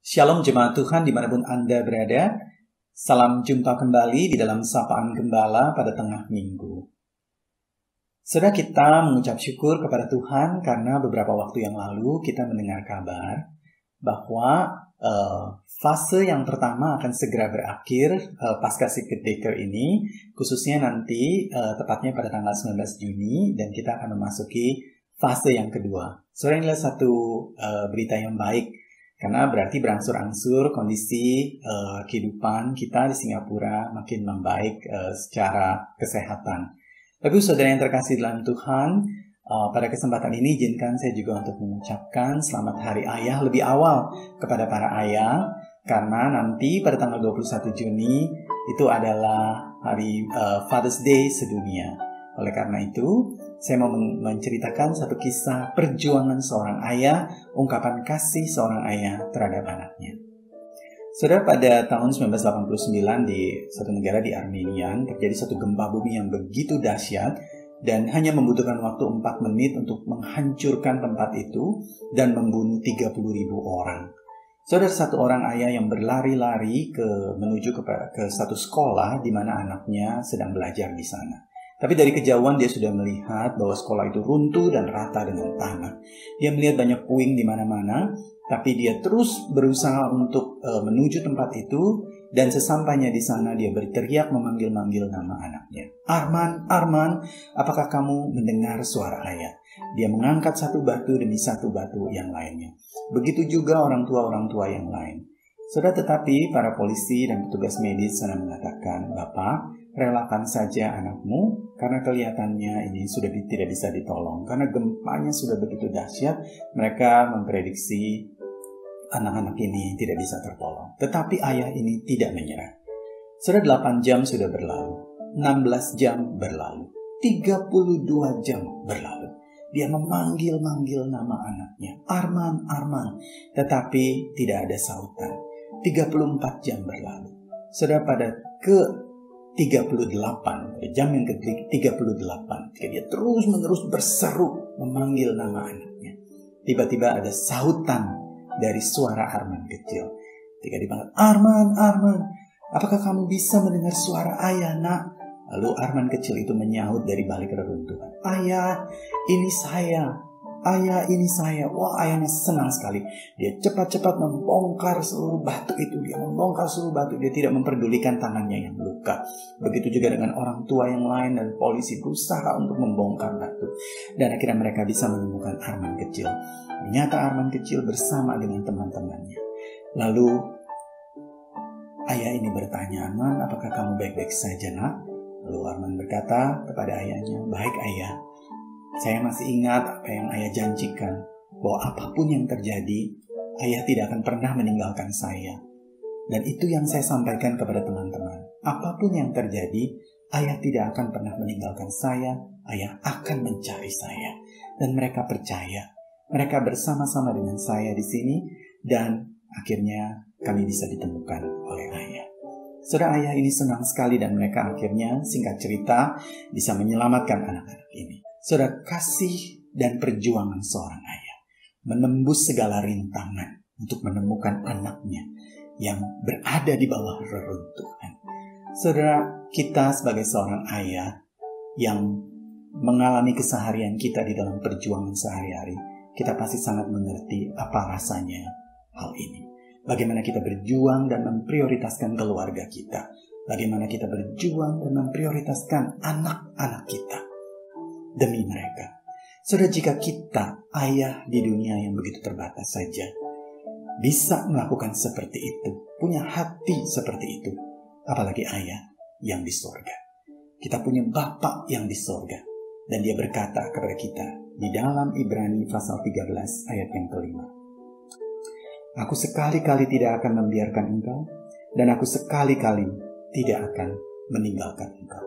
Shalom jemaat Tuhan dimanapun Anda berada. Salam jumpa kembali di dalam Sapaan Gembala pada tengah minggu. Saudara, kita mengucap syukur kepada Tuhan karena beberapa waktu yang lalu kita mendengar kabar bahwa fase yang pertama akan segera berakhir pasca Circuit Breaker ini, khususnya nanti tepatnya pada tanggal 19 Juni, dan kita akan memasuki fase yang kedua. Saudara, inilah satu berita yang baik, karena berarti berangsur-angsur kondisi kehidupan kita di Singapura makin membaik secara kesehatan. Tapi saudara yang terkasih dalam Tuhan, pada kesempatan ini izinkan saya juga untuk mengucapkan selamat Hari Ayah lebih awal kepada para ayah, karena nanti pada tanggal 21 Juni itu adalah hari Father's Day sedunia. Oleh karena itu, saya mau menceritakan satu kisah perjuangan seorang ayah, ungkapan kasih seorang ayah terhadap anaknya. Saudara, pada tahun 1989 di satu negara di Armenia terjadi satu gempa bumi yang begitu dahsyat dan hanya membutuhkan waktu 4 menit untuk menghancurkan tempat itu dan membunuh 30.000 orang. Saudara, satu orang ayah yang berlari-lari menuju ke satu sekolah di mana anaknya sedang belajar di sana. Tapi dari kejauhan dia sudah melihat bahwa sekolah itu runtuh dan rata dengan tanah. Dia melihat banyak puing di mana-mana, tapi dia terus berusaha untuk menuju tempat itu, dan sesampainya di sana dia berteriak memanggil-manggil nama anaknya. Arman, Arman, apakah kamu mendengar suara ayah? Dia mengangkat satu batu demi satu batu yang lainnya. Begitu juga orang tua yang lain. Saudara, tetapi para polisi dan petugas medis sana mengatakan, Bapak, relakan saja anakmu, karena kelihatannya ini sudah tidak bisa ditolong. Karena gempanya sudah begitu dahsyat, mereka memprediksi anak-anak ini tidak bisa tertolong. Tetapi ayah ini tidak menyerah. Sudah 8 jam sudah berlalu, 16 jam berlalu, 32 jam berlalu. Dia memanggil-manggil nama anaknya, Arman, Arman, tetapi tidak ada sautan. 34 jam berlalu. Sudah pada ke-38, jam yang ke-38, ketika dia terus-menerus berseru memanggil nama anaknya, tiba-tiba ada sautan dari suara Arman kecil. Ketika dipanggil, Arman, Arman, apakah kamu bisa mendengar suara ayah, nak? Lalu Arman kecil itu menyahut dari balik reruntuhan, Ayah, ini saya. Ayah, ini saya. Wah, ayahnya senang sekali. Dia cepat-cepat membongkar seluruh batu itu. Dia membongkar seluruh batu. Dia tidak memperdulikan tangannya yang luka. Begitu juga dengan orang tua yang lain, dan polisi berusaha untuk membongkar batu. Dan akhirnya mereka bisa menemukan Arman kecil. Ternyata Arman kecil bersama dengan teman-temannya. Lalu ayah ini bertanya, Arman, apakah kamu baik-baik saja, nak? Lalu Arman berkata kepada ayahnya, baik ayah. Saya masih ingat apa yang ayah janjikan, bahwa apapun yang terjadi, ayah tidak akan pernah meninggalkan saya. Dan itu yang saya sampaikan kepada teman-teman. Apapun yang terjadi, ayah tidak akan pernah meninggalkan saya, ayah akan mencari saya. Dan mereka percaya. Mereka bersama-sama dengan saya di sini, dan akhirnya kami bisa ditemukan oleh ayah. Saudara, ayah ini senang sekali, dan mereka akhirnya, singkat cerita, bisa menyelamatkan anak-anak ini. Saudara, kasih dan perjuangan seorang ayah menembus segala rintangan untuk menemukan anaknya yang berada di bawah reruntuhan. Saudara, kita sebagai seorang ayah yang mengalami keseharian kita di dalam perjuangan sehari-hari, kita pasti sangat mengerti apa rasanya hal ini. Bagaimana kita berjuang dan memprioritaskan keluarga kita. Bagaimana kita berjuang dan memprioritaskan anak-anak kita demi mereka. Saudara, jika kita, ayah di dunia yang begitu terbatas saja, bisa melakukan seperti itu, punya hati seperti itu, apalagi ayah yang di sorga. Kita punya Bapa yang di sorga, dan dia berkata kepada kita di dalam Ibrani pasal 13 ayat yang kelima, Aku sekali-kali tidak akan membiarkan engkau, dan aku sekali-kali tidak akan meninggalkan engkau.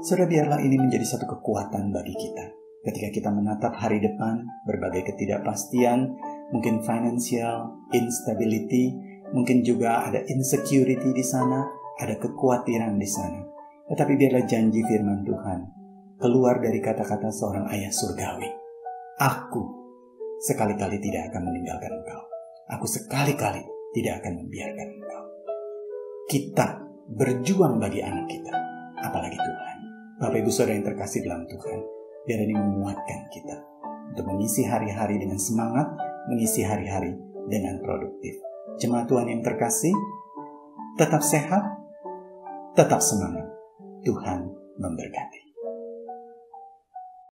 Saudara, biarlah ini menjadi satu kekuatan bagi kita. Ketika kita menatap hari depan, berbagai ketidakpastian, mungkin financial instability, mungkin juga ada insecurity di sana, ada kekhawatiran di sana. Tetapi biarlah janji firman Tuhan keluar dari kata-kata seorang ayah surgawi. Aku sekali-kali tidak akan meninggalkan engkau. Aku sekali-kali tidak akan membiarkan engkau. Kita berjuang bagi anak kita, apalagi Tuhan. Bapak Ibu Saudara yang terkasih dalam Tuhan, biar ini menguatkan kita untuk mengisi hari-hari dengan semangat, mengisi hari-hari dengan produktif. Jemaat Tuhan yang terkasih, tetap sehat, tetap semangat. Tuhan memberkati.